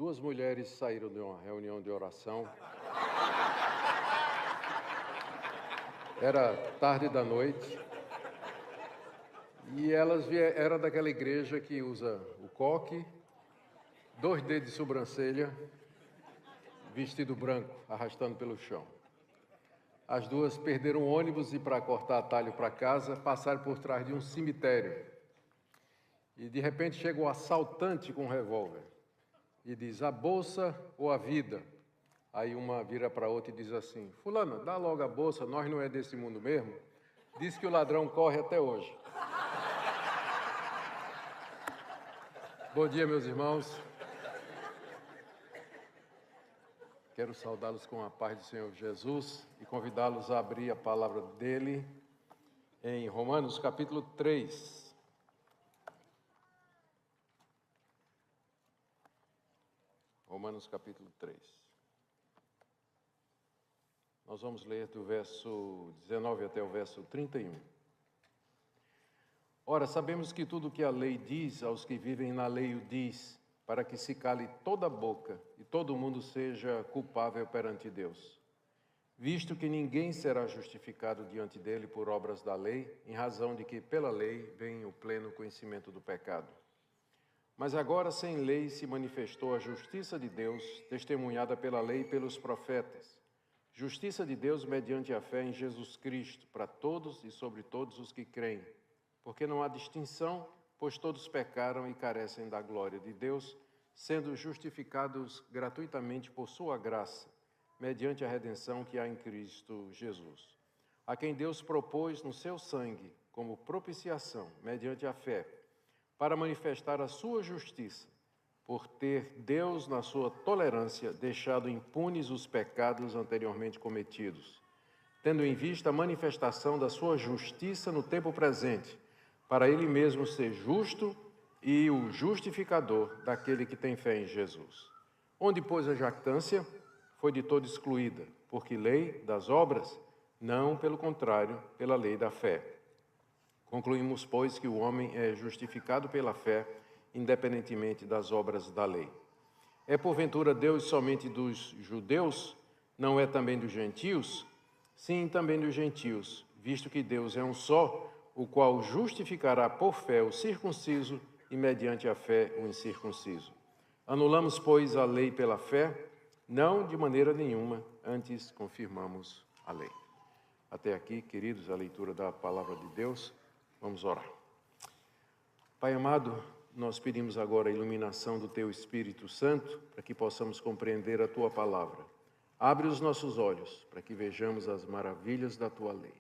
Duas mulheres saíram de uma reunião de oração. Era tarde da noite. E elas eram daquela igreja que usa o coque, 2 dedos de sobrancelha, vestido branco, arrastando pelo chão. As duas perderam o ônibus e, para cortar atalho para casa, passaram por trás de um cemitério. E, de repente, chega o assaltante com um revólver e diz: a bolsa ou a vida? Aí uma vira para outra e diz assim: fulana, dá logo a bolsa, nós não é desse mundo mesmo. Diz que o ladrão corre até hoje. Bom dia, meus irmãos. Quero saudá-los com a paz do Senhor Jesus e convidá-los a abrir a palavra dele em Romanos capítulo 3. Romanos capítulo 3. Nós vamos ler do verso 19 até o verso 31. Ora, sabemos que tudo o que a lei diz aos que vivem na lei o diz, para que se cale toda a boca e todo mundo seja culpável perante Deus. Visto que ninguém será justificado diante dele por obras da lei, em razão de que pela lei vem o pleno conhecimento do pecado. Mas agora sem lei se manifestou a justiça de Deus, testemunhada pela lei e pelos profetas. Justiça de Deus mediante a fé em Jesus Cristo, para todos e sobre todos os que creem. Porque não há distinção, pois todos pecaram e carecem da glória de Deus, sendo justificados gratuitamente por sua graça, mediante a redenção que há em Cristo Jesus, a quem Deus propôs no seu sangue como propiciação, mediante a fé, para manifestar a sua justiça, por ter Deus, na sua tolerância, deixado impunes os pecados anteriormente cometidos, tendo em vista a manifestação da sua justiça no tempo presente, para ele mesmo ser justo e o justificador daquele que tem fé em Jesus. Onde, pois, a jactância foi de todo excluída, porque lei das obras? Não, pelo contrário, pela lei da fé. Concluímos, pois, que o homem é justificado pela fé, independentemente das obras da lei. É porventura Deus somente dos judeus? Não é também dos gentios? Sim, também dos gentios, visto que Deus é um só, o qual justificará por fé o circunciso e mediante a fé o incircunciso. Anulamos, pois, a lei pela fé? Não, de maneira nenhuma, antes confirmamos a lei. Até aqui, queridos, a leitura da palavra de Deus. Vamos orar. Pai amado, nós pedimos agora a iluminação do Teu Espírito Santo para que possamos compreender a Tua palavra. Abre os nossos olhos para que vejamos as maravilhas da Tua lei.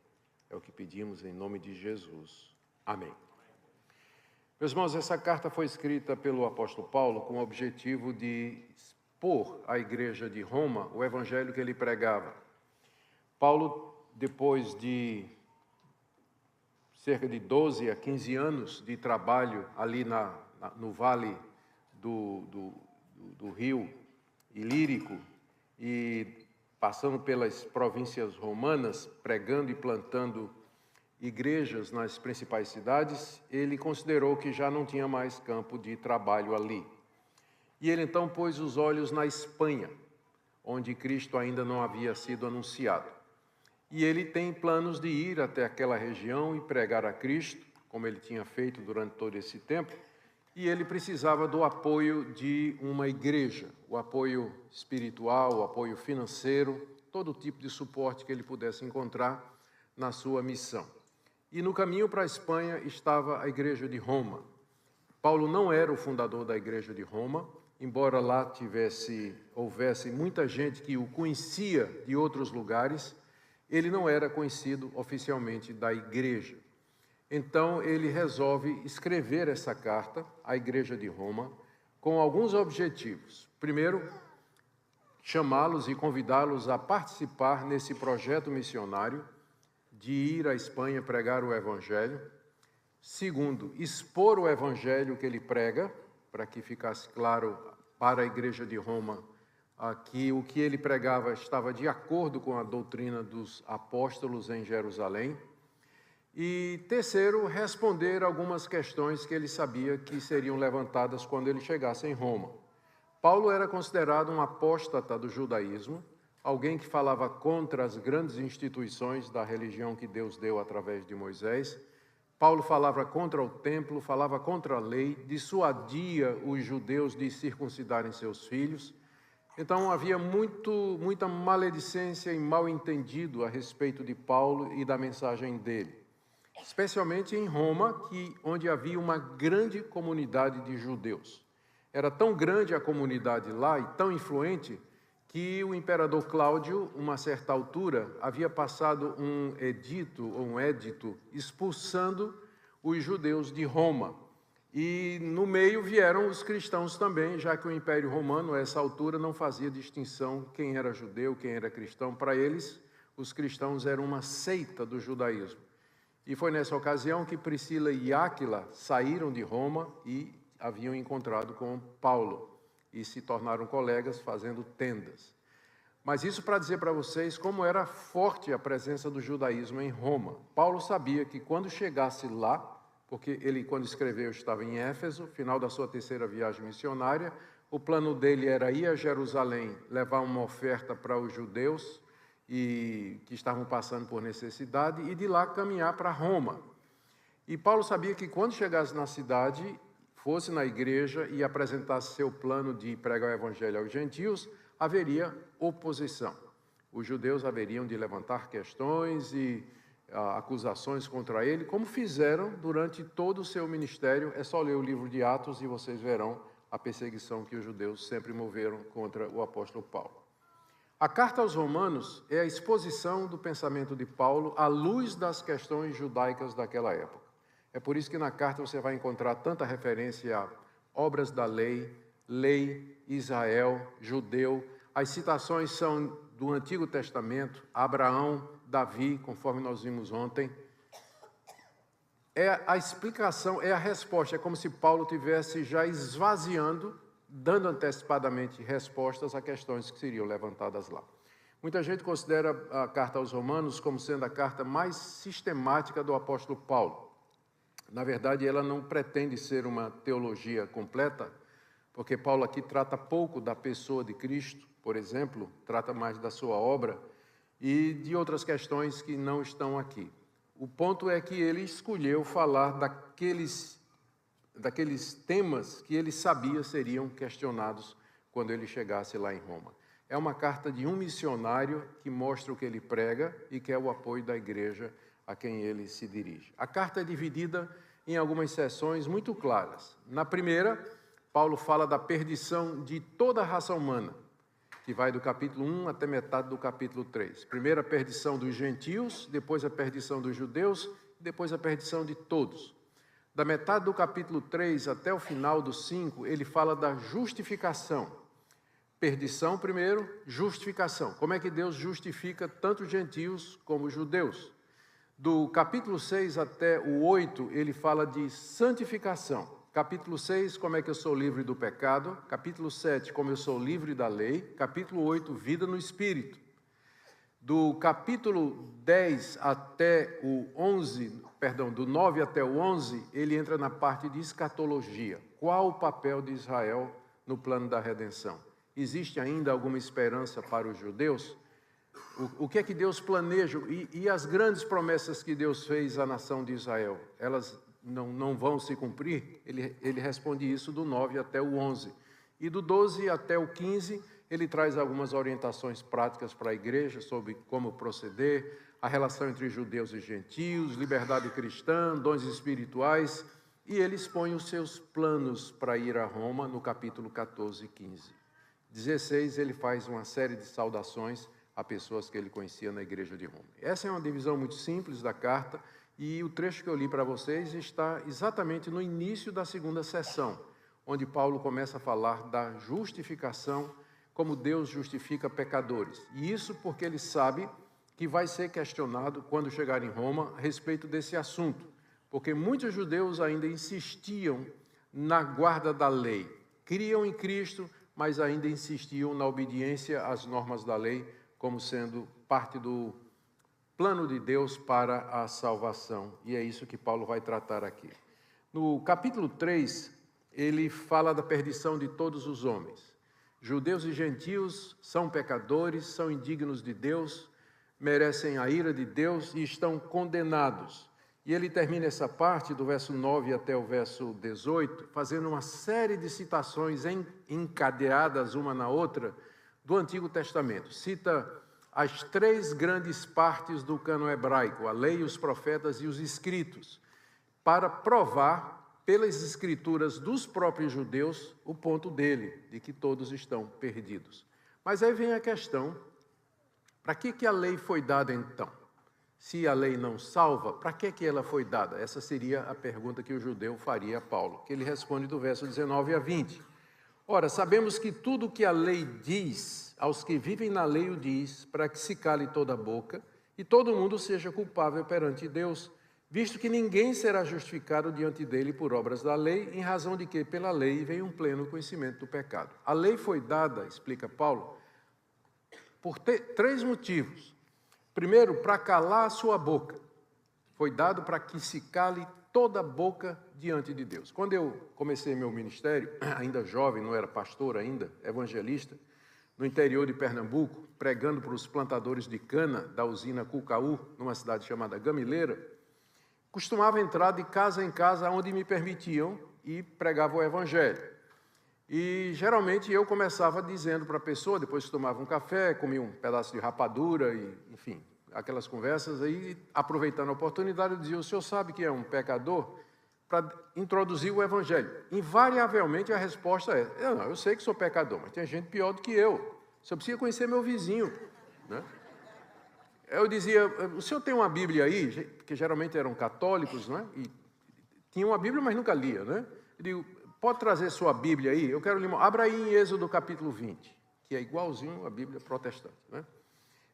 É o que pedimos em nome de Jesus. Amém. Meus irmãos, essa carta foi escrita pelo apóstolo Paulo com o objetivo de expor à igreja de Roma o evangelho que ele pregava. Paulo, depois de cerca de 12 a 15 anos de trabalho ali no vale do rio Ilírico e passando pelas províncias romanas, pregando e plantando igrejas nas principais cidades, ele considerou que já não tinha mais campo de trabalho ali. E ele então pôs os olhos na Espanha, onde Cristo ainda não havia sido anunciado. E ele tem planos de ir até aquela região e pregar a Cristo, como ele tinha feito durante todo esse tempo, e ele precisava do apoio de uma igreja, o apoio espiritual, o apoio financeiro, todo tipo de suporte que ele pudesse encontrar na sua missão. E no caminho para a Espanha estava a igreja de Roma. Paulo não era o fundador da igreja de Roma, embora lá houvesse muita gente que o conhecia de outros lugares, ele não era conhecido oficialmente da igreja. Então, ele resolve escrever essa carta à igreja de Roma com alguns objetivos. Primeiro, chamá-los e convidá-los a participar nesse projeto missionário de ir à Espanha pregar o evangelho. Segundo, expor o evangelho que ele prega, para que ficasse claro para a igreja de Roma que o que ele pregava estava de acordo com a doutrina dos apóstolos em Jerusalém. E terceiro, responder algumas questões que ele sabia que seriam levantadas quando ele chegasse em Roma. Paulo era considerado um apóstata do judaísmo, alguém que falava contra as grandes instituições da religião que Deus deu através de Moisés. Paulo falava contra o templo, falava contra a lei, dissuadia os judeus de circuncidarem seus filhos. Então havia muita maledicência e mal-entendido a respeito de Paulo e da mensagem dele, especialmente em Roma, onde havia uma grande comunidade de judeus. Era tão grande a comunidade lá e tão influente que o imperador Cláudio, uma certa altura, havia passado um édito expulsando os judeus de Roma. E no meio vieram os cristãos também, já que o Império Romano, a essa altura, não fazia distinção quem era judeu, quem era cristão. Para eles, os cristãos eram uma seita do judaísmo. E foi nessa ocasião que Priscila e Áquila saíram de Roma e haviam encontrado com Paulo e se tornaram colegas fazendo tendas. Mas isso para dizer para vocês como era forte a presença do judaísmo em Roma. Paulo sabia que quando chegasse lá, porque ele, quando escreveu, estava em Éfeso, final da sua terceira viagem missionária, o plano dele era ir a Jerusalém, levar uma oferta para os judeus que estavam passando por necessidade, e de lá caminhar para Roma. E Paulo sabia que quando chegasse na cidade, fosse na igreja e apresentasse seu plano de pregar o evangelho aos gentios, haveria oposição. Os judeus haveriam de levantar questões e acusações contra ele, como fizeram durante todo o seu ministério. É só ler o livro de Atos e vocês verão a perseguição que os judeus sempre moveram contra o apóstolo Paulo. A carta aos Romanos é a exposição do pensamento de Paulo à luz das questões judaicas daquela época. É por isso que na carta você vai encontrar tanta referência a obras da lei, Israel, judeu. As citações são do Antigo Testamento, Abraão, Davi, conforme nós vimos ontem. É a explicação, é a resposta. É como se Paulo estivesse já esvaziando, dando antecipadamente respostas a questões que seriam levantadas lá. Muita gente considera a carta aos Romanos como sendo a carta mais sistemática do apóstolo Paulo. Na verdade, ela não pretende ser uma teologia completa, porque Paulo aqui trata pouco da pessoa de Cristo, por exemplo, trata mais da sua obra e de outras questões que não estão aqui. O ponto é que ele escolheu falar daqueles temas que ele sabia seriam questionados quando ele chegasse lá em Roma. É uma carta de um missionário que mostra o que ele prega e quer o apoio da igreja a quem ele se dirige. A carta é dividida em algumas seções muito claras. Na primeira, Paulo fala da perdição de toda a raça humana, que vai do capítulo 1 até metade do capítulo 3. Primeiro a perdição dos gentios, depois a perdição dos judeus, depois a perdição de todos. Da metade do capítulo 3 até o final do 5, ele fala da justificação. Perdição primeiro, justificação. Como é que Deus justifica tanto os gentios como os judeus? Do capítulo 6 até o 8, ele fala de santificação. Capítulo 6, como é que eu sou livre do pecado. Capítulo 7, como eu sou livre da lei. Capítulo 8, vida no Espírito. Do capítulo 10 até o 11, do 9 até o 11, ele entra na parte de escatologia. Qual o papel de Israel no plano da redenção? Existe ainda alguma esperança para os judeus? O que é que Deus planeja? E as grandes promessas que Deus fez à nação de Israel, elas não vão se cumprir? Ele responde isso do 9 até o 11. E do 12 até o 15, ele traz algumas orientações práticas para a igreja sobre como proceder, a relação entre judeus e gentios, liberdade cristã, dons espirituais, e ele expõe os seus planos para ir a Roma no capítulo 14 e 15. 16, ele faz uma série de saudações a pessoas que ele conhecia na igreja de Roma. Essa é uma divisão muito simples da carta, e o trecho que eu li para vocês está exatamente no início da segunda sessão, onde Paulo começa a falar da justificação, como Deus justifica pecadores. E isso porque ele sabe que vai ser questionado quando chegar em Roma a respeito desse assunto, porque muitos judeus ainda insistiam na guarda da lei, criam em Cristo, mas ainda insistiam na obediência às normas da lei, como sendo parte do plano de Deus para a salvação. E é isso que Paulo vai tratar aqui. No capítulo 3, ele fala da perdição de todos os homens. Judeus e gentios são pecadores, são indignos de Deus, merecem a ira de Deus e estão condenados. E ele termina essa parte, do verso 9 até o verso 18, fazendo uma série de citações encadeadas uma na outra do Antigo Testamento. Cita as 3 grandes partes do cânon hebraico, a lei, os profetas e os escritos, para provar pelas escrituras dos próprios judeus o ponto dele, de que todos estão perdidos. Mas aí vem a questão, para que a lei foi dada então? Se a lei não salva, para que ela foi dada? Essa seria a pergunta que o judeu faria a Paulo, que ele responde do verso 19 a 20. Ora, sabemos que tudo o que a lei diz, aos que vivem na lei o diz, para que se cale toda a boca e todo mundo seja culpável perante Deus, visto que ninguém será justificado diante dele por obras da lei, em razão de que pela lei vem um pleno conhecimento do pecado. A lei foi dada, explica Paulo, por 3 motivos. Primeiro, para calar a sua boca. Foi dado para que se cale toda a boca diante de Deus. Quando eu comecei meu ministério, ainda jovem, não era pastor ainda, evangelista, no interior de Pernambuco, pregando para os plantadores de cana da usina Cucaú, numa cidade chamada Gamileira, costumava entrar de casa em casa onde me permitiam e pregava o evangelho. E geralmente eu começava dizendo para a pessoa, depois tomava um café, comia um pedaço de rapadura, e, enfim, aquelas conversas aí, aproveitando a oportunidade, eu dizia: o senhor sabe que é um pecador? Para introduzir o evangelho. Invariavelmente a resposta é: eu sei que sou pecador, mas tem gente pior do que eu. Você precisa conhecer meu vizinho, né? Eu dizia: o senhor tem uma Bíblia aí? Que geralmente eram católicos, né? E tinham uma Bíblia, mas nunca lia, né? Eu digo: pode trazer sua Bíblia aí? Eu quero ler. Abra aí em Êxodo capítulo 20, que é igualzinho à Bíblia protestante, né?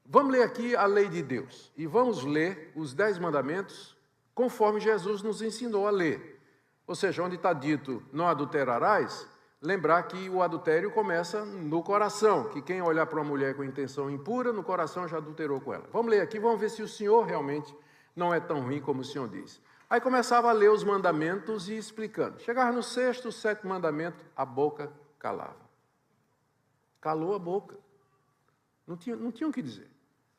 Vamos ler aqui a lei de Deus e vamos ler os 10 mandamentos conforme Jesus nos ensinou a ler. Ou seja, onde está dito não adulterarás, lembrar que o adultério começa no coração, que quem olhar para uma mulher com intenção impura, no coração já adulterou com ela. Vamos ler aqui, vamos ver se o Senhor realmente não é tão ruim como o Senhor diz. Aí começava a ler os mandamentos e explicando. Chegava no 6º, 7º mandamento, a boca calava. Calou a boca. Não tinha o que dizer.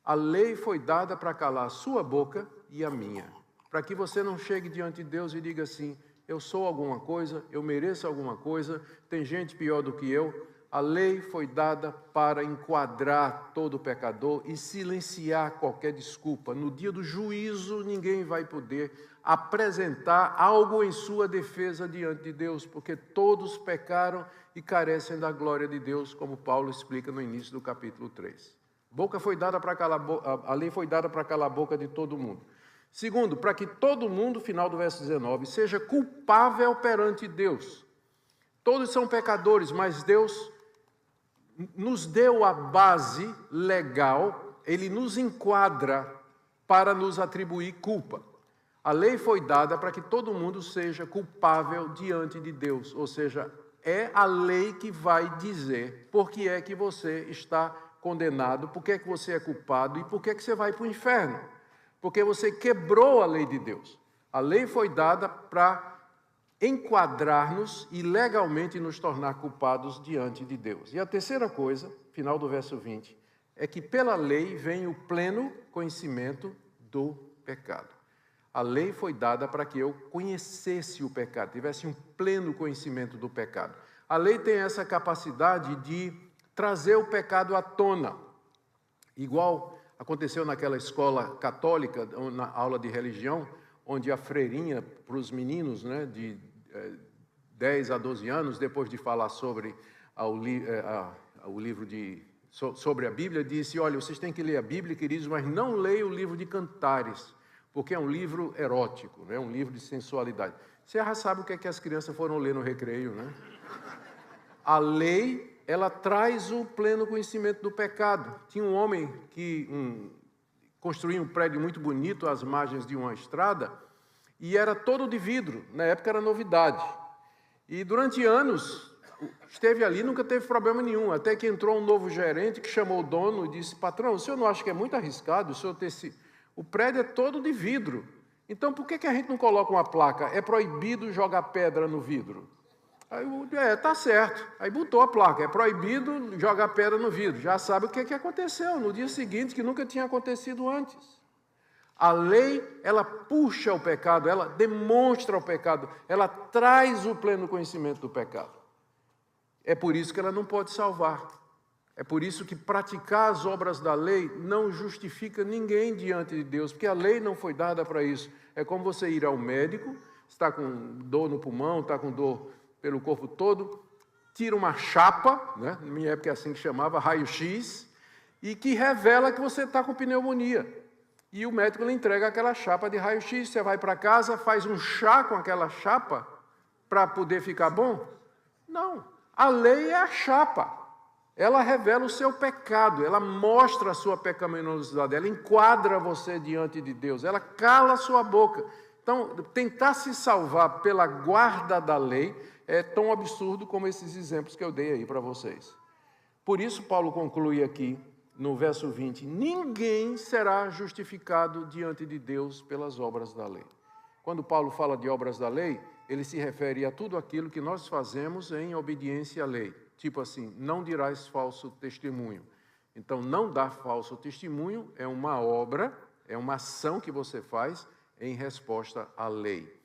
A lei foi dada para calar a sua boca e a minha, para que você não chegue diante de Deus e diga assim: eu sou alguma coisa, eu mereço alguma coisa, tem gente pior do que eu. A lei foi dada para enquadrar todo pecador e silenciar qualquer desculpa. No dia do juízo, ninguém vai poder apresentar algo em sua defesa diante de Deus, porque todos pecaram e carecem da glória de Deus, como Paulo explica no início do capítulo 3. A lei foi dada para calar a boca de todo mundo. Segundo, para que todo mundo, final do verso 19, seja culpável perante Deus. Todos são pecadores, mas Deus nos deu a base legal, Ele nos enquadra para nos atribuir culpa. A lei foi dada para que todo mundo seja culpável diante de Deus, ou seja, é a lei que vai dizer por que é que você está condenado, por que é que você é culpado e por que é que você vai para o inferno. Porque você quebrou a lei de Deus. A lei foi dada para enquadrar-nos e legalmente nos tornar culpados diante de Deus. E a terceira coisa, final do verso 20, é que pela lei vem o pleno conhecimento do pecado. A lei foi dada para que eu conhecesse o pecado, tivesse um pleno conhecimento do pecado. A lei tem essa capacidade de trazer o pecado à tona, igual aconteceu naquela escola católica, na aula de religião, onde a freirinha, para os meninos, né, de 10 a 12 anos, depois de falar sobre o livro sobre a Bíblia, disse: olha, vocês têm que ler a Bíblia, queridos, mas não leiam o livro de Cantares, porque é um livro erótico, né, um livro de sensualidade. Você já sabe o que é que as crianças foram ler no recreio, né? A lei, ela traz o pleno conhecimento do pecado. Tinha um homem que construía um prédio muito bonito às margens de uma estrada e era todo de vidro. Na época era novidade. E durante anos esteve ali, nunca teve problema nenhum, até que entrou um novo gerente que chamou o dono e disse: patrão, o senhor não acha que é muito arriscado o senhor ter o prédio é todo de vidro, então por que a gente não coloca uma placa: é proibido jogar pedra no vidro? Aí, tá certo. Aí botou a placa, é proibido jogar pedra no vidro. Já sabe o que aconteceu no dia seguinte, que nunca tinha acontecido antes. A lei, ela puxa o pecado, ela demonstra o pecado, ela traz o pleno conhecimento do pecado. É por isso que ela não pode salvar. É por isso que praticar as obras da lei não justifica ninguém diante de Deus, porque a lei não foi dada para isso. É como você ir ao médico, está com dor no pulmão, está com dor pelo corpo todo, tira uma chapa, né? Na minha época é assim que chamava, raio-x, e que revela que você está com pneumonia. E o médico lhe entrega aquela chapa de raio-x, você vai para casa, faz um chá com aquela chapa para poder ficar bom? Não, a lei é a chapa. Ela revela o seu pecado, ela mostra a sua pecaminosidade, ela enquadra você diante de Deus, ela cala a sua boca. Então, tentar se salvar pela guarda da lei é tão absurdo como esses exemplos que eu dei aí para vocês. Por isso, Paulo conclui aqui, no verso 20, ninguém será justificado diante de Deus pelas obras da lei. Quando Paulo fala de obras da lei, ele se refere a tudo aquilo que nós fazemos em obediência à lei. Tipo assim, não dirás falso testemunho. Então, não dar falso testemunho é uma obra, é uma ação que você faz em resposta à lei.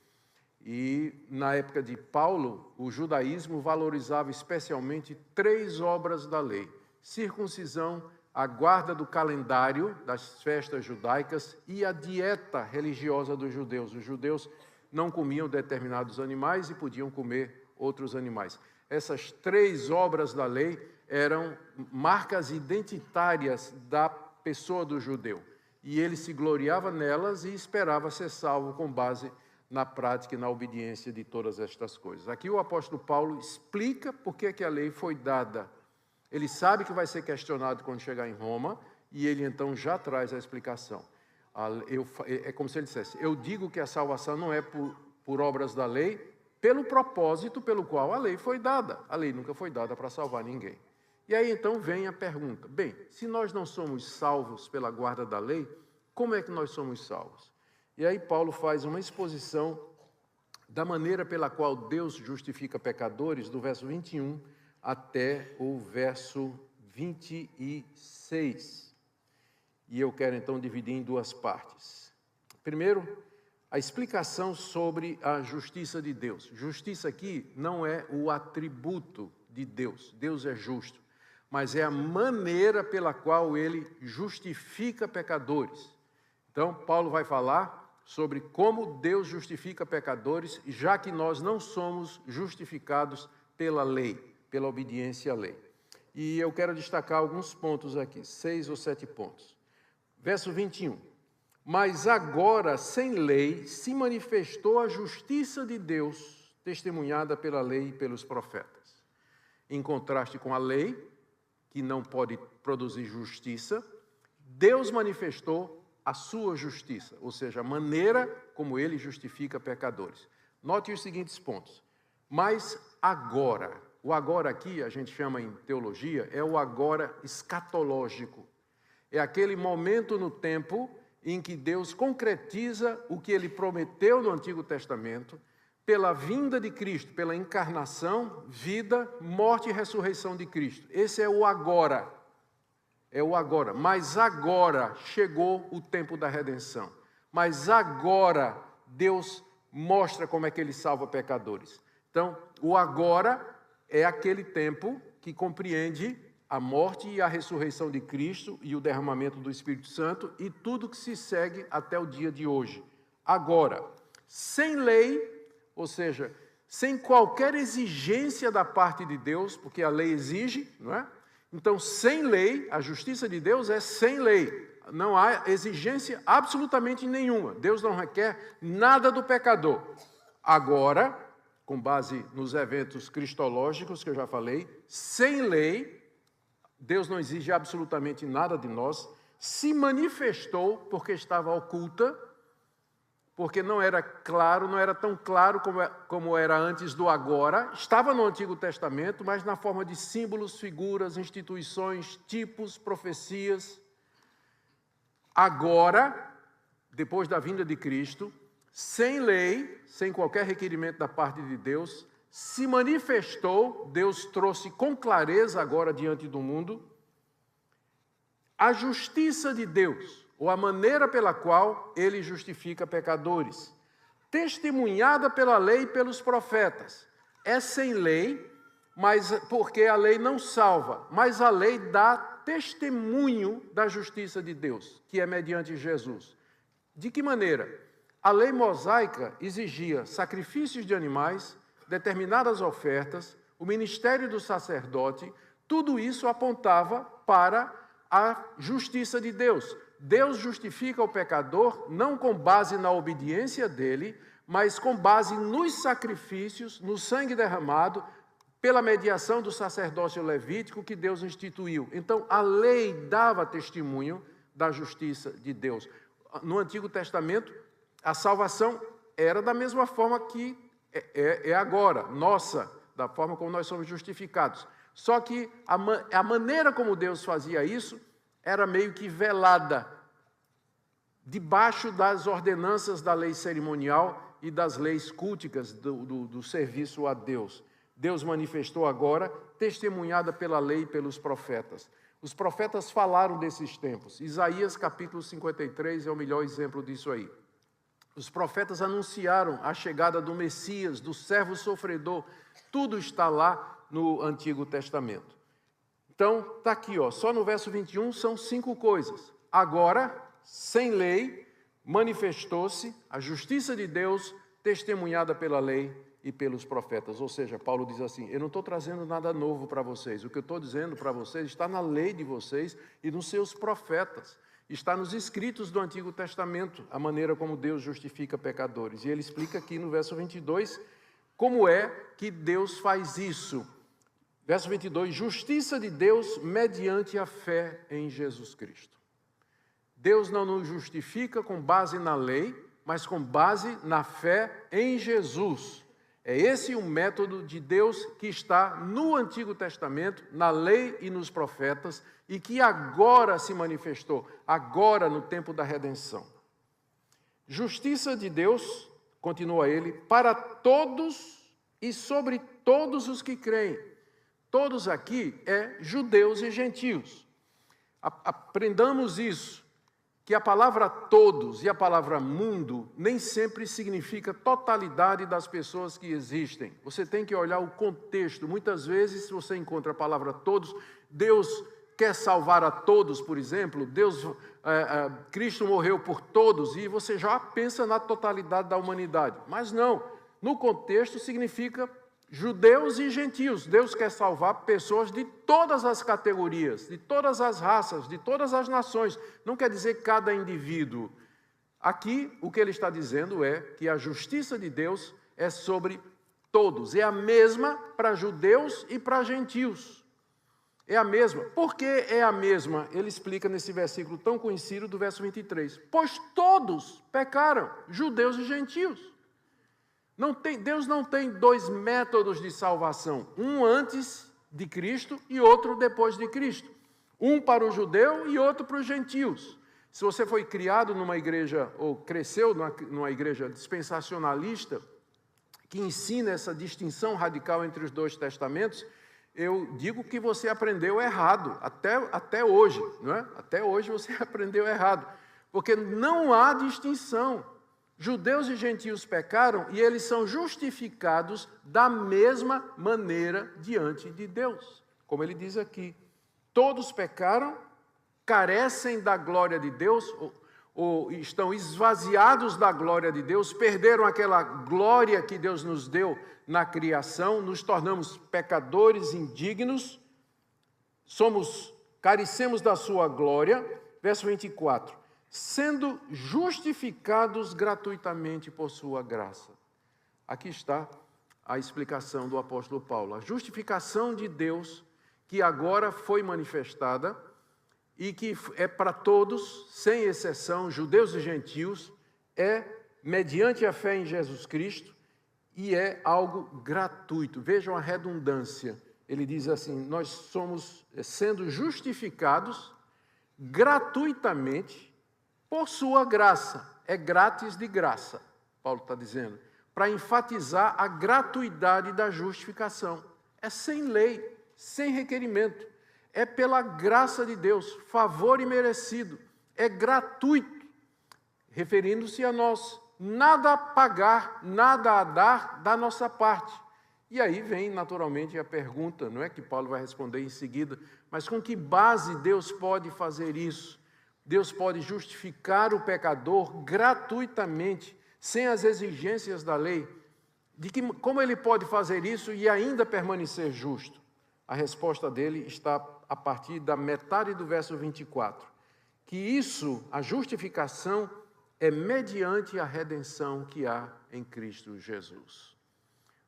E, na época de Paulo, o judaísmo valorizava especialmente 3 obras da lei: circuncisão, a guarda do calendário das festas judaicas e a dieta religiosa dos judeus. Os judeus não comiam determinados animais e podiam comer outros animais. Essas 3 obras da lei eram marcas identitárias da pessoa do judeu. E ele se gloriava nelas e esperava ser salvo com base na prática e na obediência de todas estas coisas. Aqui o apóstolo Paulo explica por que a lei foi dada. Ele sabe que vai ser questionado quando chegar em Roma, e ele então já traz a explicação. É como se ele dissesse, eu digo que a salvação não é por obras da lei, pelo propósito pelo qual a lei foi dada. A lei nunca foi dada para salvar ninguém. E aí então vem a pergunta, bem, se nós não somos salvos pela guarda da lei, como é que nós somos salvos? E aí Paulo faz uma exposição da maneira pela qual Deus justifica pecadores, do verso 21 até o verso 26. E eu quero então dividir em 2 partes. Primeiro, a explicação sobre a justiça de Deus. Justiça aqui não é o atributo de Deus. Deus é justo. Mas é a maneira pela qual ele justifica pecadores. Então, Paulo vai falar sobre como Deus justifica pecadores, já que nós não somos justificados pela lei, pela obediência à lei. E eu quero destacar alguns pontos aqui, 6 ou 7 pontos. Verso 21. Mas agora, sem lei, se manifestou a justiça de Deus, testemunhada pela lei e pelos profetas. Em contraste com a lei, que não pode produzir justiça, Deus manifestou a sua justiça, ou seja, a maneira como ele justifica pecadores. Note os seguintes pontos. Mas agora, o agora aqui, a gente chama em teologia, é o agora escatológico. É aquele momento no tempo em que Deus concretiza o que ele prometeu no Antigo Testamento, pela vinda de Cristo, pela encarnação, vida, morte e ressurreição de Cristo. Esse é o agora. É o agora. Mas agora chegou o tempo da redenção. Mas agora Deus mostra como é que ele salva pecadores. Então, o agora é aquele tempo que compreende a morte e a ressurreição de Cristo e o derramamento do Espírito Santo e tudo que se segue até o dia de hoje. Agora, sem lei, ou seja, sem qualquer exigência da parte de Deus, porque a lei exige, não é? Então, sem lei, a justiça de Deus é sem lei. Não há exigência absolutamente nenhuma. Deus não requer nada do pecador. Agora, com base nos eventos cristológicos que eu já falei, sem lei, Deus não exige absolutamente nada de nós, se manifestou porque estava oculta, porque não era claro, não era tão claro como era antes do agora, estava no Antigo Testamento, mas na forma de símbolos, figuras, instituições, tipos, profecias. Agora, depois da vinda de Cristo, sem lei, sem qualquer requerimento da parte de Deus, se manifestou, Deus trouxe com clareza agora diante do mundo, a justiça de Deus, ou a maneira pela qual ele justifica pecadores, testemunhada pela lei e pelos profetas. É sem lei, mas porque a lei não salva, mas a lei dá testemunho da justiça de Deus, que é mediante Jesus. De que maneira? A lei mosaica exigia sacrifícios de animais, determinadas ofertas, o ministério do sacerdote, tudo isso apontava para a justiça de Deus. Deus justifica o pecador não com base na obediência dele, mas com base nos sacrifícios, no sangue derramado, pela mediação do sacerdócio levítico que Deus instituiu. Então, a lei dava testemunho da justiça de Deus. No Antigo Testamento, a salvação era da mesma forma que é agora, nossa, da forma como nós somos justificados. Só que a maneira como Deus fazia isso era meio que velada, debaixo das ordenanças da lei cerimonial e das leis culticas do serviço a Deus. Deus manifestou agora, testemunhada pela lei e pelos profetas. Os profetas falaram desses tempos. Isaías capítulo 53 é o melhor exemplo disso aí. Os profetas anunciaram a chegada do Messias, do servo sofredor. Tudo está lá no Antigo Testamento. Então, está aqui, só no verso 21 são 5 coisas. Agora, sem lei, manifestou-se a justiça de Deus, testemunhada pela lei e pelos profetas. Ou seja, Paulo diz assim, eu não estou trazendo nada novo para vocês. O que eu estou dizendo para vocês está na lei de vocês e nos seus profetas. Está nos escritos do Antigo Testamento, a maneira como Deus justifica pecadores. E ele explica aqui no verso 22 como é que Deus faz isso. Verso 22, justiça de Deus mediante a fé em Jesus Cristo. Deus não nos justifica com base na lei, mas com base na fé em Jesus. É esse o método de Deus que está no Antigo Testamento, na lei e nos profetas, e que agora se manifestou, agora no tempo da redenção. Justiça de Deus, continua ele, para todos e sobre todos os que creem. Todos aqui é judeus e gentios. Aprendamos isso. Que a palavra todos e a palavra mundo nem sempre significa totalidade das pessoas que existem. Você tem que olhar o contexto. Muitas vezes, se você encontra a palavra todos, Deus quer salvar a todos, por exemplo, Cristo morreu por todos, e você já pensa na totalidade da humanidade. Mas não, no contexto significa judeus e gentios. Deus quer salvar pessoas de todas as categorias, de todas as raças, de todas as nações. Não quer dizer cada indivíduo. Aqui, o que ele está dizendo é que a justiça de Deus é sobre todos. É a mesma para judeus e para gentios. É a mesma. Por que é a mesma? Ele explica nesse versículo tão conhecido do verso 23. Pois todos pecaram, judeus e gentios. Deus não tem 2 métodos de salvação, um antes de Cristo e outro depois de Cristo. Um para o judeu e outro para os gentios. Se você foi criado numa igreja, ou cresceu numa igreja dispensacionalista, que ensina essa distinção radical entre os 2 testamentos, eu digo que você aprendeu errado, até hoje, não é? Até hoje você aprendeu errado, porque não há distinção. Judeus e gentios pecaram e eles são justificados da mesma maneira diante de Deus. Como ele diz aqui, todos pecaram, carecem da glória de Deus, ou estão esvaziados da glória de Deus, perderam aquela glória que Deus nos deu na criação, nos tornamos pecadores indignos, carecemos da sua glória. Verso 24. Sendo justificados gratuitamente por sua graça. Aqui está a explicação do apóstolo Paulo. A justificação de Deus, que agora foi manifestada, e que é para todos, sem exceção, judeus e gentios, é mediante a fé em Jesus Cristo, e é algo gratuito. Vejam a redundância. Ele diz assim, nós somos sendo justificados gratuitamente, por sua graça, é grátis de graça, Paulo está dizendo. para enfatizar a gratuidade da justificação. É sem lei, sem requerimento. É pela graça de Deus, favor imerecido. É gratuito, referindo-se a nós. Nada a pagar, nada a dar da nossa parte. E aí vem, naturalmente, a pergunta, não é que Paulo vai responder em seguida, mas com que base Deus pode fazer isso? Deus pode justificar o pecador gratuitamente, sem as exigências da lei. Como ele pode fazer isso e ainda permanecer justo? A resposta dele está a partir da metade do verso 24. Que isso, a justificação, é mediante a redenção que há em Cristo Jesus.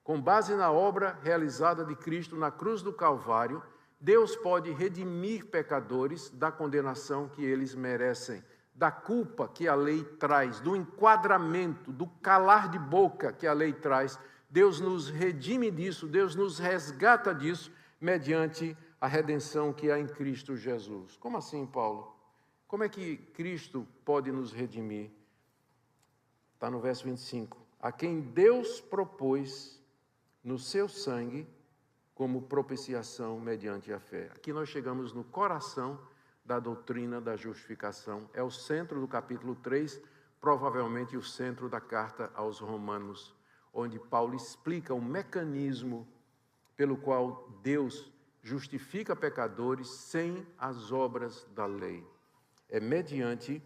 Com base na obra realizada de Cristo na cruz do Calvário, Deus pode redimir pecadores da condenação que eles merecem, da culpa que a lei traz, do enquadramento, do calar de boca que a lei traz. Deus nos redime disso, Deus nos resgata disso, mediante a redenção que há em Cristo Jesus. Como assim, Paulo? Como é que Cristo pode nos redimir? Está no verso 25. A quem Deus propôs no seu sangue como propiciação mediante a fé. Aqui nós chegamos no coração da doutrina da justificação. É o centro do capítulo 3, provavelmente o centro da carta aos Romanos, onde Paulo explica o mecanismo pelo qual Deus justifica pecadores sem as obras da lei. É mediante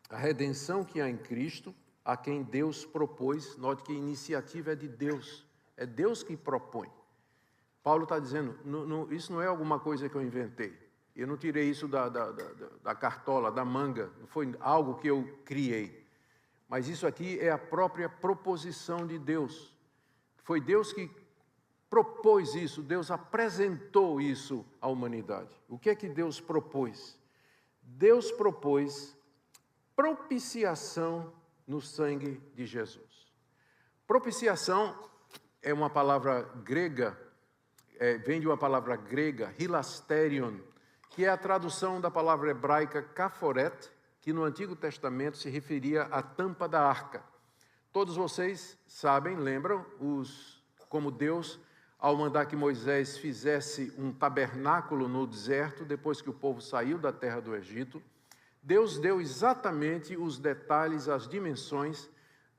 a redenção que há em Cristo, a quem Deus propôs. Note que a iniciativa é de Deus, é Deus que propõe. Paulo está dizendo, isso não é alguma coisa que eu inventei. Eu não tirei isso da cartola, da manga, não foi algo que eu criei. Mas isso aqui é a própria proposição de Deus. Foi Deus que propôs isso, Deus apresentou isso à humanidade. O que é que Deus propôs? Deus propôs propiciação no sangue de Jesus. Propiciação é uma palavra grega, vem de uma palavra grega, hilasterion, que é a tradução da palavra hebraica kaforet, que no Antigo Testamento se referia à tampa da arca. Todos vocês sabem, lembram, como Deus, ao mandar que Moisés fizesse um tabernáculo no deserto, depois que o povo saiu da terra do Egito, Deus deu exatamente os detalhes, as dimensões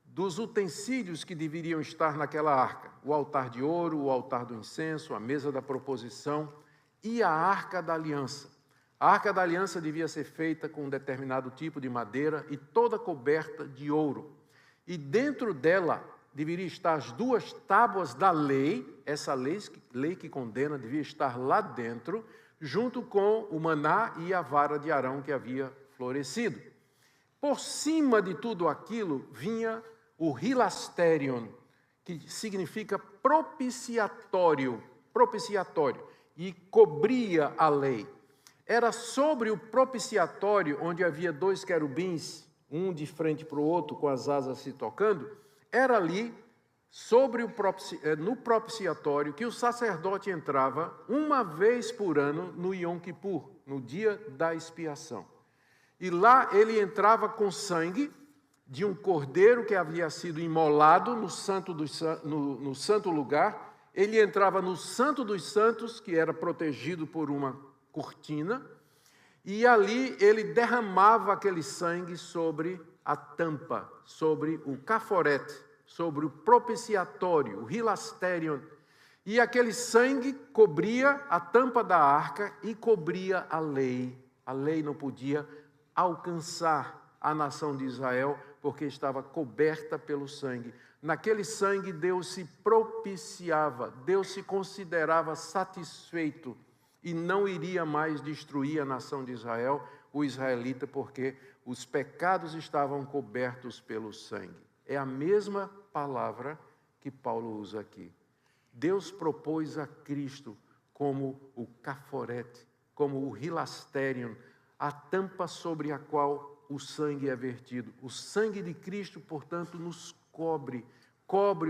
dos utensílios que deveriam estar naquela arca. O altar de ouro, o altar do incenso, a mesa da proposição e a arca da aliança. A arca da aliança devia ser feita com um determinado tipo de madeira e toda coberta de ouro. E dentro dela deveria estar as duas tábuas da lei, essa lei que condena devia estar lá dentro, junto com o maná e a vara de Arão que havia florescido. Por cima de tudo aquilo vinha o hilasterion, que significa propiciatório, e cobria a lei. Era sobre o propiciatório, onde havia 2 querubins, um de frente para o outro, com as asas se tocando, era ali, no propiciatório, que o sacerdote entrava uma vez por ano no Yom Kippur, no dia da expiação. E lá ele entrava com sangue de um cordeiro que havia sido imolado no santo lugar. Ele entrava no Santo dos Santos, que era protegido por uma cortina, e ali ele derramava aquele sangue sobre a tampa, sobre o caforete, sobre o propiciatório, o hilasterion, e aquele sangue cobria a tampa da arca e cobria a lei. A lei não podia alcançar a nação de Israel, porque estava coberta pelo sangue. Naquele sangue Deus se propiciava, Deus se considerava satisfeito e não iria mais destruir a nação de Israel, o israelita, porque os pecados estavam cobertos pelo sangue. É a mesma palavra que Paulo usa aqui. Deus propôs a Cristo como o caforete, como o hilasterion, a tampa sobre a qual o sangue é vertido. O sangue de Cristo, portanto, nos cobre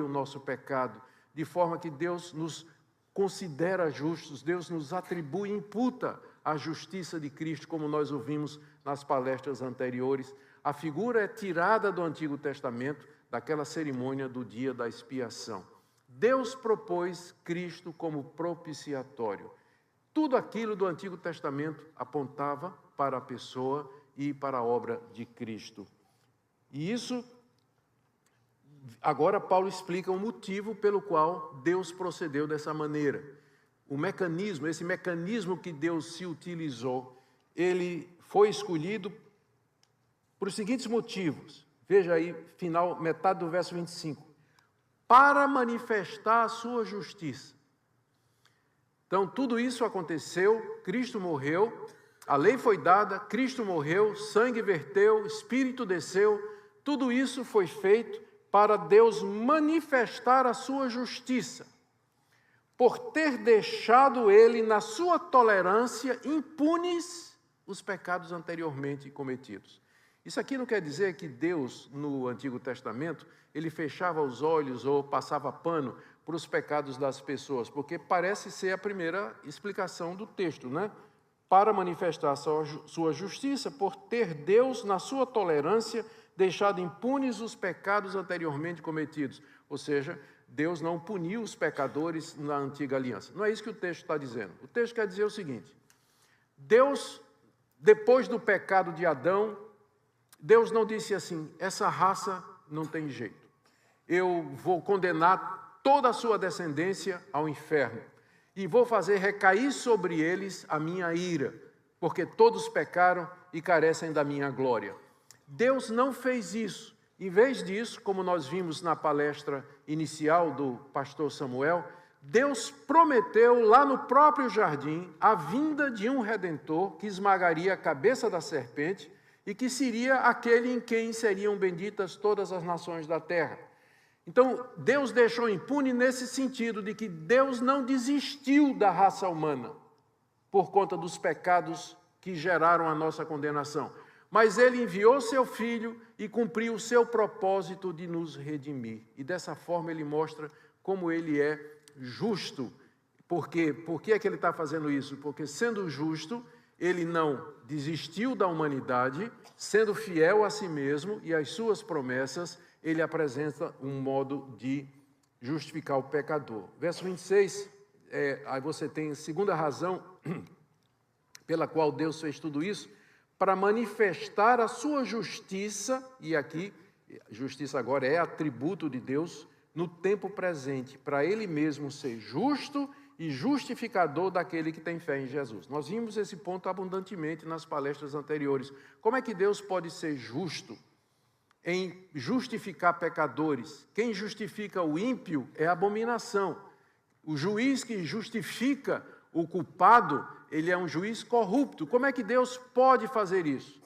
o nosso pecado, de forma que Deus nos considera justos, Deus nos atribui, imputa a justiça de Cristo, como nós ouvimos nas palestras anteriores. A figura é tirada do Antigo Testamento, daquela cerimônia do dia da expiação. Deus propôs Cristo como propiciatório. Tudo aquilo do Antigo Testamento apontava para a pessoa e para a obra de Cristo. E isso, agora Paulo explica o motivo pelo qual Deus procedeu dessa maneira. O mecanismo, esse mecanismo que Deus se utilizou, ele foi escolhido por os seguintes motivos. Veja aí, final, metade do verso 25. Para manifestar a sua justiça. Então, tudo isso aconteceu, Cristo morreu, a lei foi dada, Cristo morreu, sangue verteu, Espírito desceu, tudo isso foi feito para Deus manifestar a sua justiça, por ter deixado ele, na sua tolerância, impunes os pecados anteriormente cometidos. Isso aqui não quer dizer que Deus, no Antigo Testamento, ele fechava os olhos ou passava pano para os pecados das pessoas, porque parece ser a primeira explicação do texto, né? Para manifestar sua justiça, por ter Deus, na sua tolerância, deixado impunes os pecados anteriormente cometidos. Ou seja, Deus não puniu os pecadores na antiga aliança. Não é isso que o texto está dizendo. O texto quer dizer o seguinte: Deus, depois do pecado de Adão, Deus não disse assim, essa raça não tem jeito. Eu vou condenar toda a sua descendência ao inferno e vou fazer recair sobre eles a minha ira, porque todos pecaram e carecem da minha glória. Deus não fez isso. Em vez disso, como nós vimos na palestra inicial do pastor Samuel, Deus prometeu lá no próprio jardim a vinda de um Redentor que esmagaria a cabeça da serpente e que seria aquele em quem seriam benditas todas as nações da terra. Então, Deus deixou impune nesse sentido de que Deus não desistiu da raça humana por conta dos pecados que geraram a nossa condenação. Mas Ele enviou seu Filho e cumpriu o seu propósito de nos redimir. E dessa forma Ele mostra como Ele é justo. Por quê? Por que é que Ele está fazendo isso? Porque sendo justo, Ele não desistiu da humanidade, sendo fiel a si mesmo e às suas promessas, Ele apresenta um modo de justificar o pecador. Verso 26, aí você tem a segunda razão pela qual Deus fez tudo isso, para manifestar a sua justiça, e aqui, justiça agora é atributo de Deus, no tempo presente, para Ele mesmo ser justo e justificador daquele que tem fé em Jesus. Nós vimos esse ponto abundantemente nas palestras anteriores. Como é que Deus pode ser justo em justificar pecadores? Quem justifica o ímpio é abominação. O juiz que justifica o culpado, ele é um juiz corrupto. Como é que Deus pode fazer isso?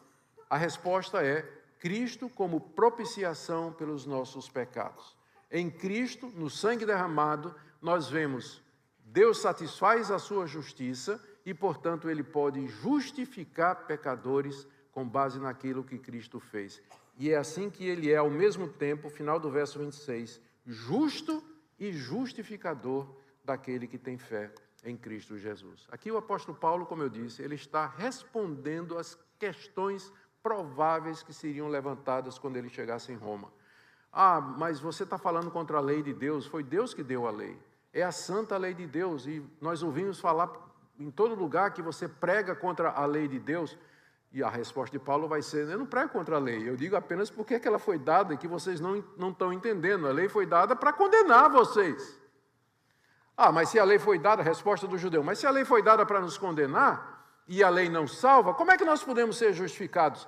A resposta é Cristo como propiciação pelos nossos pecados. Em Cristo, no sangue derramado, nós vemos Deus satisfaz a sua justiça e, portanto, Ele pode justificar pecadores com base naquilo que Cristo fez. E é assim que Ele é, ao mesmo tempo, final do verso 26, justo e justificador daquele que tem fé em Cristo Jesus. Aqui o apóstolo Paulo, como eu disse, ele está respondendo às questões prováveis que seriam levantadas quando ele chegasse em Roma. Ah, mas você está falando contra a lei de Deus, foi Deus que deu a lei. É a santa lei de Deus, e nós ouvimos falar em todo lugar que você prega contra a lei de Deus, e a resposta de Paulo vai ser, eu não prego contra a lei, eu digo apenas porque é que ela foi dada e que vocês não estão entendendo. A lei foi dada para condenar vocês. Ah, mas se a lei foi dada, a resposta do judeu, mas se a lei foi dada para nos condenar, e a lei não salva, como é que nós podemos ser justificados?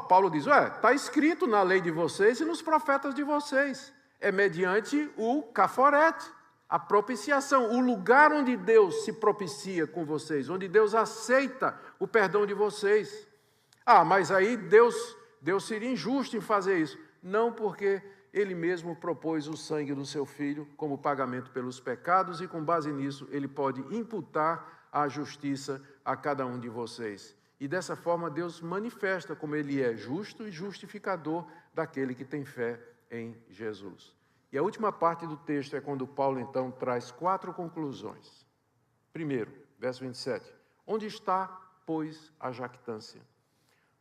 Paulo diz, está escrito na lei de vocês e nos profetas de vocês, é mediante o caforete, a propiciação, o lugar onde Deus se propicia com vocês, onde Deus aceita o perdão de vocês. Ah, mas aí Deus seria injusto em fazer isso. Não, porque Ele mesmo propôs o sangue do seu Filho como pagamento pelos pecados e com base nisso Ele pode imputar a justiça a cada um de vocês. E dessa forma Deus manifesta como Ele é justo e justificador daquele que tem fé em Jesus. E a última parte do texto é quando Paulo, então, traz 4 conclusões. Primeiro, verso 27. Onde está, pois, a jactância?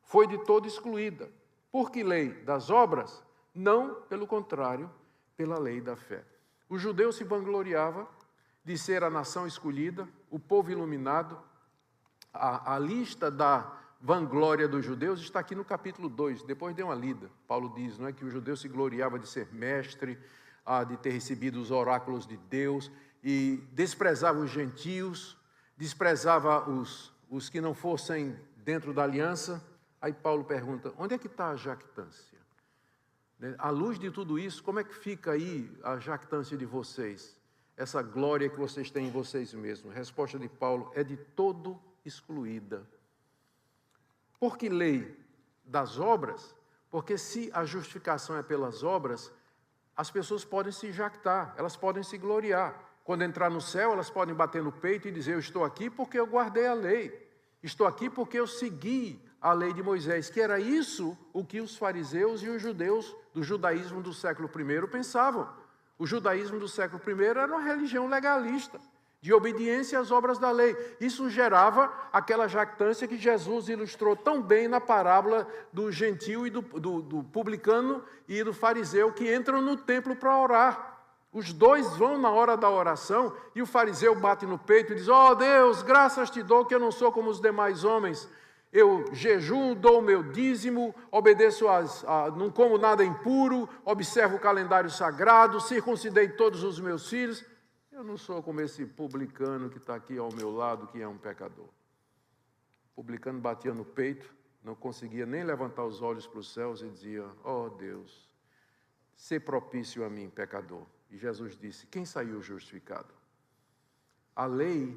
Foi de todo excluída. Por que lei? Das obras? não, pelo contrário, pela lei da fé. O judeu se vangloriava de ser a nação escolhida, o povo iluminado. A lista da vanglória dos judeus está aqui no capítulo 2, depois dê uma lida. Paulo diz, não é, que o judeu se gloriava de ser mestre, de ter recebido os oráculos de Deus, e desprezava os gentios, desprezava os que não fossem dentro da aliança. Aí Paulo pergunta, onde é que está a jactância? À luz de tudo isso, como é que fica aí a jactância de vocês? Essa glória que vocês têm em vocês mesmos? A resposta de Paulo é de todo excluída. Por que lei das obras? Porque se a justificação é pelas obras, as pessoas podem se jactar, elas podem se gloriar. Quando entrar no céu, elas podem bater no peito e dizer, eu estou aqui porque eu guardei a lei. Estou aqui porque eu segui a lei de Moisés, que era isso o que os fariseus e os judeus do judaísmo do século I pensavam. O judaísmo do século I era uma religião legalista, de obediência às obras da lei. Isso gerava aquela jactância que Jesus ilustrou tão bem na parábola do gentio e do publicano e do fariseu que entram no templo para orar. Os dois vão na hora da oração e o fariseu bate no peito e diz, ó Deus, graças te dou que eu não sou como os demais homens. Eu jejuo, dou o meu dízimo, obedeço não como nada impuro, observo o calendário sagrado, circuncidei todos os meus filhos. Eu não sou como esse publicano que está aqui ao meu lado, que é um pecador. O publicano batia no peito, não conseguia nem levantar os olhos para os céus e dizia, ó Deus, sê propício a mim, pecador. E Jesus disse, quem saiu justificado? A lei,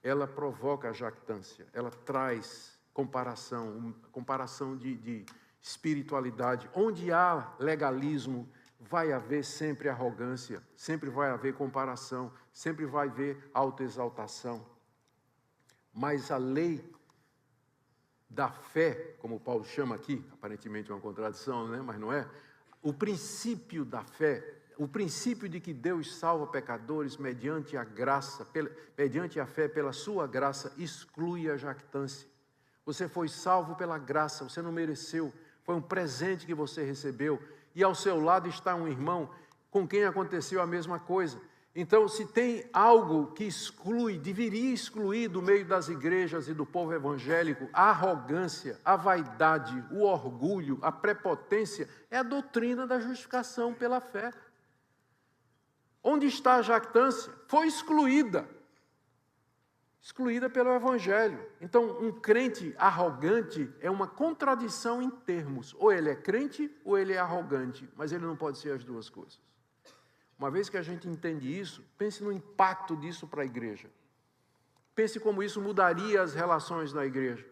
ela provoca a jactância, ela traz comparação de espiritualidade. Onde há legalismo, vai haver sempre arrogância, sempre vai haver comparação, sempre vai haver autoexaltação. Mas a lei da fé, como Paulo chama aqui, aparentemente é uma contradição, né? Mas não é. O princípio da fé, o princípio de que Deus salva pecadores mediante a graça, mediante a fé, pela sua graça, exclui a jactância. Você foi salvo pela graça, você não mereceu, foi um presente que você recebeu, e ao seu lado está um irmão com quem aconteceu a mesma coisa. Então, se tem algo que exclui, deveria excluir do meio das igrejas e do povo evangélico, a arrogância, a vaidade, o orgulho, a prepotência, é a doutrina da justificação pela fé. Onde está a jactância? Foi excluída pelo Evangelho. Então, um crente arrogante é uma contradição em termos. Ou ele é crente ou ele é arrogante, mas ele não pode ser as duas coisas. Uma vez que a gente entende isso, pense no impacto disso para a igreja. Pense como isso mudaria as relações na igreja,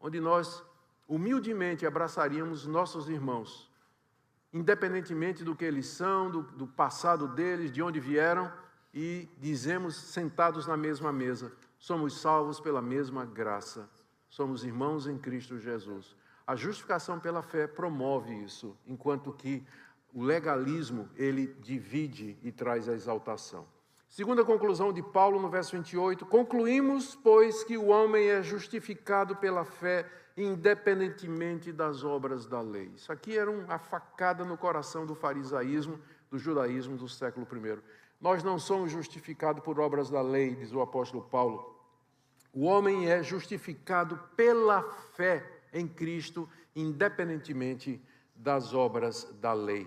onde nós humildemente abraçaríamos nossos irmãos, independentemente do que eles são, do passado deles, de onde vieram, e dizemos, sentados na mesma mesa, somos salvos pela mesma graça, somos irmãos em Cristo Jesus. A justificação pela fé promove isso, enquanto que o legalismo, ele divide e traz a exaltação. Segunda conclusão de Paulo, no verso 28, concluímos, pois, que o homem é justificado pela fé, independentemente das obras da lei. Isso aqui era uma facada no coração do farisaísmo, do judaísmo do século I. Nós não somos justificados por obras da lei, diz o apóstolo Paulo. O homem é justificado pela fé em Cristo, independentemente das obras da lei.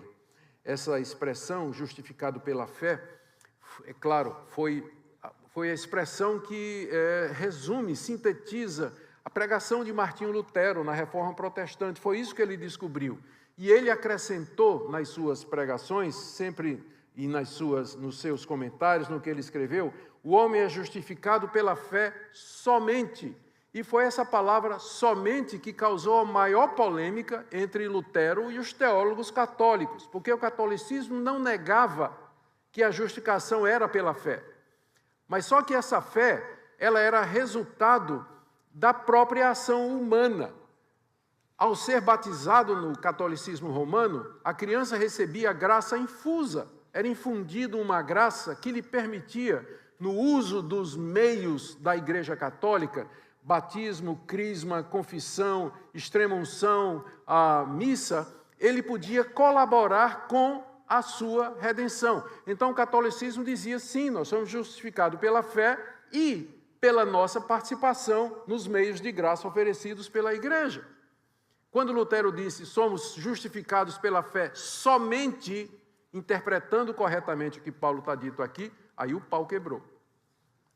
Essa expressão, justificado pela fé, é claro, foi a expressão que resume, sintetiza a pregação de Martinho Lutero na Reforma Protestante. Foi isso que ele descobriu. E ele acrescentou nas suas pregações, sempre e nos seus comentários, no que ele escreveu, o homem é justificado pela fé somente. E foi essa palavra somente que causou a maior polêmica entre Lutero e os teólogos católicos, porque o catolicismo não negava que a justificação era pela fé. Mas só que essa fé, ela era resultado da própria ação humana. Ao ser batizado no catolicismo romano, a criança recebia graça infusa. Era infundido uma graça que lhe permitia, no uso dos meios da Igreja Católica, batismo, crisma, confissão, extrema-unção, a missa, ele podia colaborar com a sua redenção. Então o catolicismo dizia, sim, nós somos justificados pela fé e pela nossa participação nos meios de graça oferecidos pela igreja. Quando Lutero disse, somos justificados pela fé somente, interpretando corretamente o que Paulo está dito aqui, aí o pau quebrou.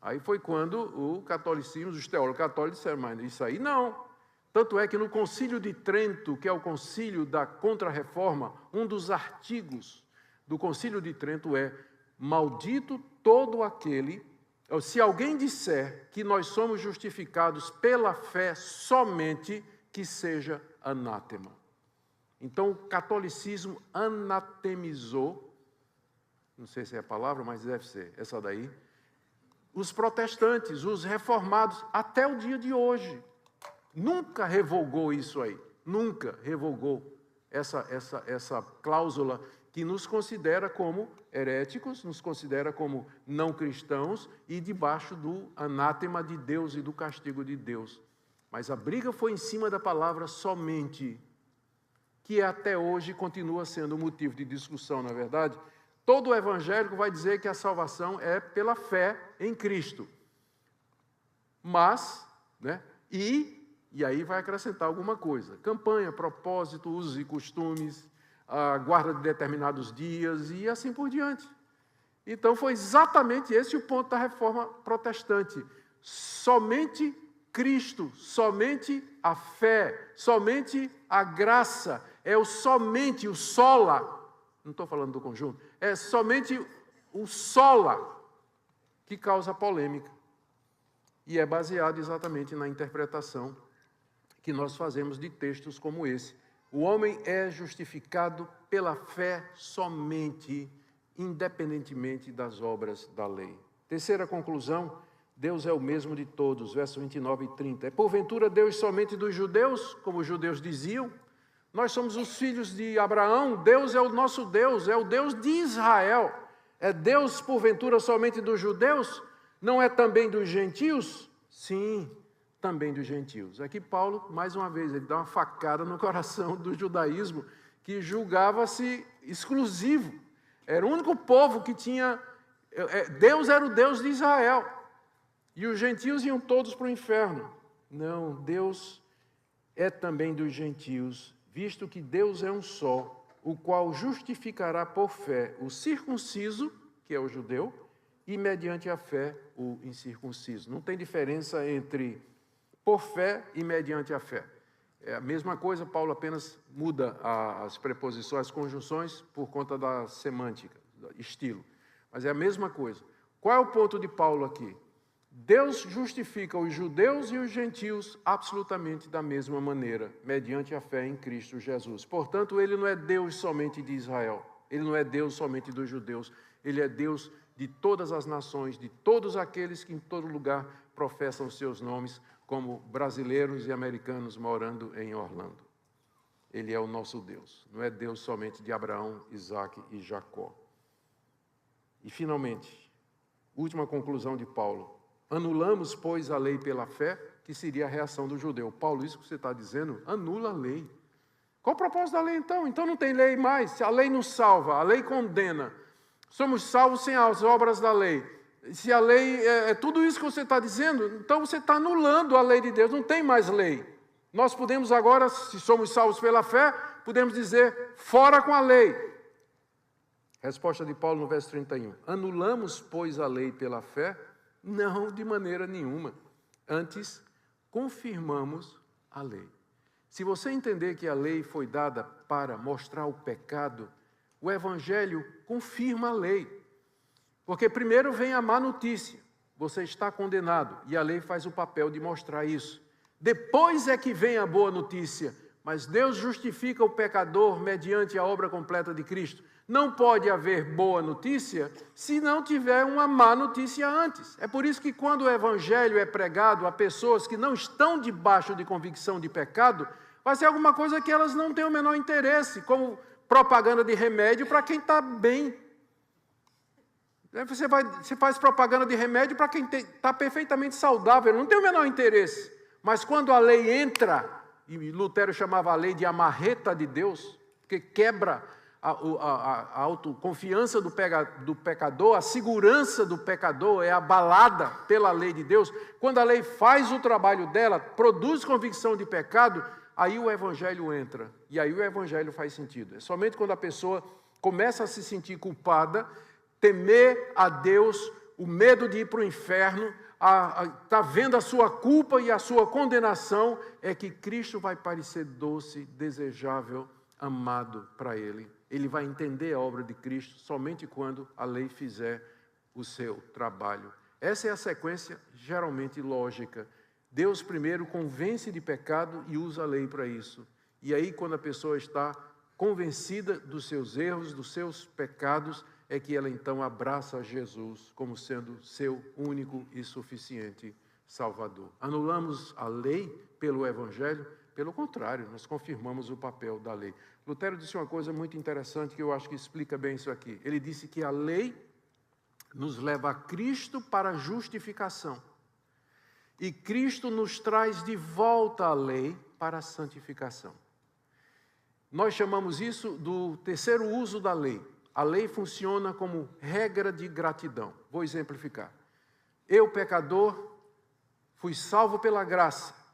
Aí foi quando o catolicismo, os teólogos católicos disseram, mas isso aí não. Tanto é que no Concílio de Trento, que é o concílio da Contra-Reforma, um dos artigos do Concílio de Trento é, maldito todo aquele, se alguém disser que nós somos justificados pela fé somente, que seja anátema. Então o catolicismo anatemizou, não sei se é a palavra, mas deve ser essa daí, os protestantes, os reformados, até o dia de hoje. Nunca revogou isso aí, nunca revogou essa cláusula que nos considera como heréticos, nos considera como não cristãos e debaixo do anátema de Deus e do castigo de Deus. Mas a briga foi em cima da palavra somente, que até hoje continua sendo motivo de discussão, na verdade. Todo evangélico vai dizer que a salvação é pela fé em Cristo. Mas, e aí vai acrescentar alguma coisa. Campanha, propósito, usos e costumes, a guarda de determinados dias e assim por diante. Então foi exatamente esse o ponto da reforma protestante. Somente Cristo, somente a fé, somente a graça, é o somente, o sola, não estou falando do conjunto, é somente o sola que causa polêmica. E é baseado exatamente na interpretação que nós fazemos de textos como esse. O homem é justificado pela fé somente, independentemente das obras da lei. Terceira conclusão, Deus é o mesmo de todos, versos 29 e 30. É porventura Deus somente dos judeus, como os judeus diziam? Nós somos os filhos de Abraão, Deus é o nosso Deus, é o Deus de Israel. É Deus, porventura, somente dos judeus? Não é também dos gentios? Sim, também dos gentios. Aqui Paulo, mais uma vez, ele dá uma facada no coração do judaísmo, que julgava-se exclusivo. Era o único povo que tinha... Deus era o Deus de Israel. E os gentios iam todos para o inferno. Não, Deus é também dos gentios, visto que Deus é um só, o qual justificará por fé o circunciso, que é o judeu, e mediante a fé o incircunciso. Não tem diferença entre por fé e mediante a fé. É a mesma coisa, Paulo apenas muda as preposições, as conjunções, por conta da semântica, do estilo. Mas é a mesma coisa. Qual é o ponto de Paulo aqui? Deus justifica os judeus e os gentios absolutamente da mesma maneira, mediante a fé em Cristo Jesus. Portanto, ele não é Deus somente de Israel, ele não é Deus somente dos judeus, ele é Deus de todas as nações, de todos aqueles que em todo lugar professam os seus nomes, como brasileiros e americanos morando em Orlando. Ele é o nosso Deus, não é Deus somente de Abraão, Isaque e Jacó. E, finalmente, última conclusão de Paulo. Anulamos, pois, a lei pela fé, que seria a reação do judeu. Paulo, isso que você está dizendo, anula a lei. Qual o propósito da lei, então? Então não tem lei mais. Se a lei nos salva, a lei condena. Somos salvos sem as obras da lei. Se a lei é tudo isso que você está dizendo, então você está anulando a lei de Deus, não tem mais lei. Nós podemos agora, se somos salvos pela fé, podemos dizer, fora com a lei. Resposta de Paulo no verso 31. Anulamos, pois, a lei pela fé? Não, de maneira nenhuma. Antes, confirmamos a lei. Se você entender que a lei foi dada para mostrar o pecado, o Evangelho confirma a lei. Porque primeiro vem a má notícia, você está condenado, e a lei faz o papel de mostrar isso. Depois é que vem a boa notícia, mas Deus justifica o pecador mediante a obra completa de Cristo. Não pode haver boa notícia se não tiver uma má notícia antes. É por isso que quando o Evangelho é pregado a pessoas que não estão debaixo de convicção de pecado, vai ser alguma coisa que elas não têm o menor interesse, como propaganda de remédio para quem está bem. Você faz propaganda de remédio para quem está perfeitamente saudável, não tem o menor interesse. Mas quando a lei entra, e Lutero chamava a lei de amarreta de Deus, porque quebra a autoconfiança do pecador, a segurança do pecador é abalada pela lei de Deus. Quando a lei faz o trabalho dela, produz convicção de pecado, aí o evangelho entra, e aí o evangelho faz sentido. É somente quando a pessoa começa a se sentir culpada, temer a Deus, o medo de ir para o inferno, está vendo a sua culpa e a sua condenação, é que Cristo vai parecer doce, desejável, amado para ele. Ele vai entender a obra de Cristo somente quando a lei fizer o seu trabalho. Essa é a sequência geralmente lógica. Deus primeiro convence de pecado e usa a lei para isso. E aí, quando a pessoa está convencida dos seus erros, dos seus pecados, é que ela então abraça Jesus como sendo seu único e suficiente Salvador. Anulamos a lei pelo Evangelho? Pelo contrário, nós confirmamos o papel da lei. Lutero disse uma coisa muito interessante que eu acho que explica bem isso aqui. Ele disse que a lei nos leva a Cristo para a justificação. E Cristo nos traz de volta a lei para a santificação. Nós chamamos isso do terceiro uso da lei. A lei funciona como regra de gratidão. Vou exemplificar. Eu, pecador, fui salvo pela graça.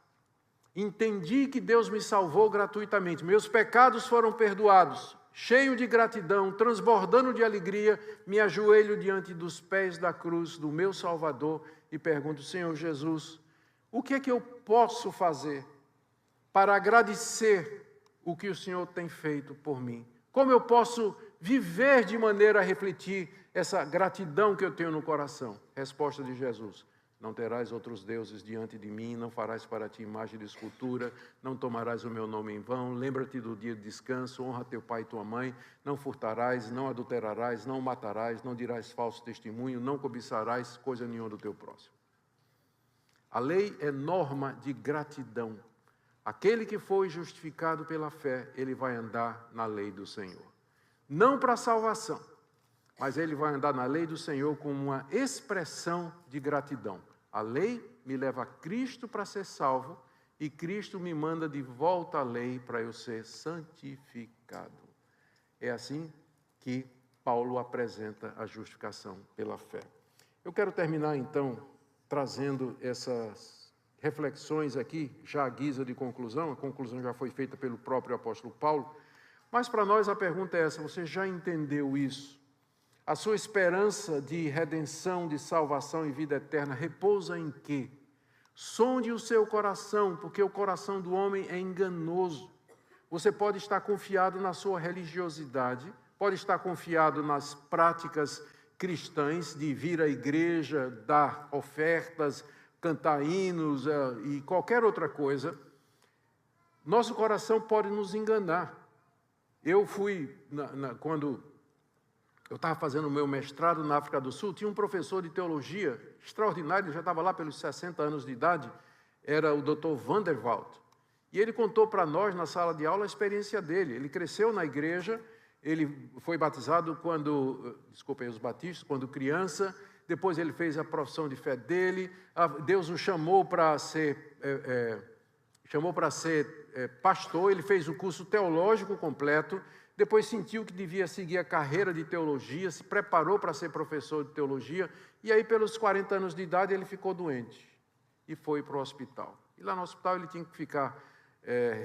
Entendi que Deus me salvou gratuitamente. Meus pecados foram perdoados. Cheio de gratidão, transbordando de alegria, me ajoelho diante dos pés da cruz do meu Salvador e pergunto: Senhor Jesus, o que é que eu posso fazer para agradecer o que o Senhor tem feito por mim? Como eu posso viver de maneira a refletir essa gratidão que eu tenho no coração? Resposta de Jesus: não terás outros deuses diante de mim, não farás para ti imagem de escultura, não tomarás o meu nome em vão, lembra-te do dia de descanso, honra teu pai e tua mãe, não furtarás, não adulterarás, não matarás, não dirás falso testemunho, não cobiçarás coisa nenhuma do teu próximo. A lei é norma de gratidão. Aquele que foi justificado pela fé, ele vai andar na lei do Senhor. Não para a salvação, mas ele vai andar na lei do Senhor como uma expressão de gratidão. A lei me leva a Cristo para ser salvo e Cristo me manda de volta à lei para eu ser santificado. É assim que Paulo apresenta a justificação pela fé. Eu quero terminar então trazendo essas reflexões aqui, já à guisa de conclusão. A conclusão já foi feita pelo próprio apóstolo Paulo, mas para nós a pergunta é essa: você já entendeu isso? A sua esperança de redenção, de salvação e vida eterna repousa em quê? Sonde o seu coração, porque o coração do homem é enganoso. Você pode estar confiado na sua religiosidade, pode estar confiado nas práticas cristãs de vir à igreja, dar ofertas, cantar hinos e qualquer outra coisa. Nosso coração pode nos enganar. Eu fui, quando eu estava fazendo o meu mestrado na África do Sul, tinha um professor de teologia extraordinário, ele já estava lá pelos 60 anos de idade, era o Dr. Vanderwalt. E ele contou para nós, na sala de aula, a experiência dele. Ele cresceu na igreja, ele foi batizado quando criança, depois ele fez a profissão de fé dele, Deus o chamou para ser pastor, ele fez o curso teológico completo, depois sentiu que devia seguir a carreira de teologia, se preparou para ser professor de teologia, e aí pelos 40 anos de idade ele ficou doente e foi para o hospital. E lá no hospital ele tinha que ficar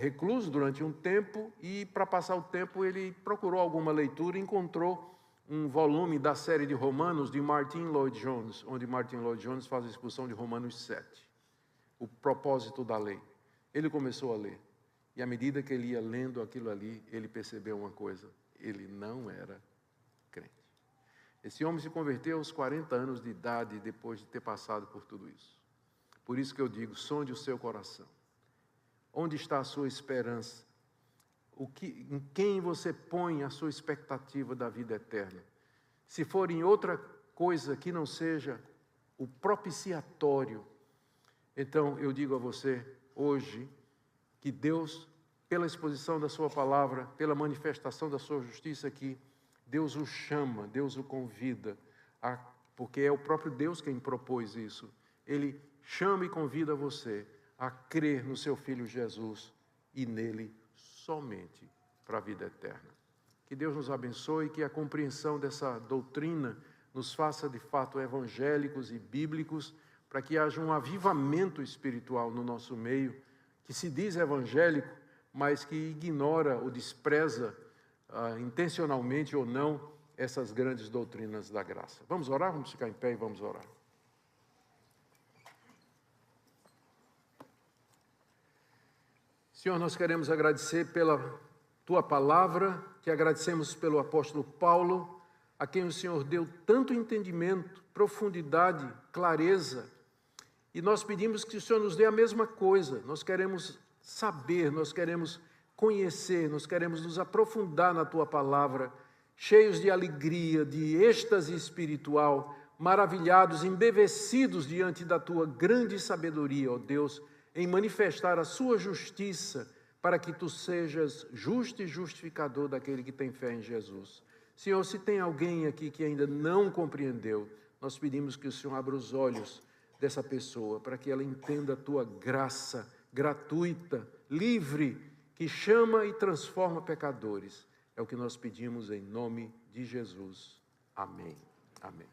recluso durante um tempo, e para passar o tempo ele procurou alguma leitura e encontrou um volume da série de Romanos de Martyn Lloyd-Jones, onde Martyn Lloyd-Jones faz a exposição de Romanos 7, o propósito da lei. Ele começou a ler. E à medida que ele ia lendo aquilo ali, ele percebeu uma coisa: ele não era crente. Esse homem se converteu aos 40 anos de idade, depois de ter passado por tudo isso. Por isso que eu digo, sonde o seu coração. Onde está a sua esperança? Em quem você põe a sua expectativa da vida eterna? Se for em outra coisa que não seja o propiciatório, então eu digo a você, hoje, que Deus, pela exposição da sua palavra, pela manifestação da sua justiça aqui, Deus o chama, Deus o convida, porque é o próprio Deus quem propôs isso. Ele chama e convida você a crer no seu Filho Jesus e nele somente. para a vida eterna. Que Deus nos abençoe e que a compreensão dessa doutrina nos faça de fato evangélicos e bíblicos, para que haja um avivamento espiritual no nosso meio, que se diz evangélico, mas que ignora ou despreza, intencionalmente ou não, essas grandes doutrinas da graça. Vamos orar? Vamos ficar em pé e vamos orar. Senhor, nós queremos agradecer pela Tua palavra, que agradecemos pelo apóstolo Paulo, a quem o Senhor deu tanto entendimento, profundidade, clareza, e nós pedimos que o Senhor nos dê a mesma coisa. Nós queremos saber, nós queremos conhecer, nós queremos nos aprofundar na Tua palavra, cheios de alegria, de êxtase espiritual, maravilhados, embevecidos diante da Tua grande sabedoria, ó Deus, em manifestar a Sua justiça, para que Tu sejas justo e justificador daquele que tem fé em Jesus. Senhor, se tem alguém aqui que ainda não compreendeu, nós pedimos que o Senhor abra os olhos dessa pessoa, para que ela entenda a Tua graça gratuita, livre, que chama e transforma pecadores. É o que nós pedimos em nome de Jesus. Amém. Amém.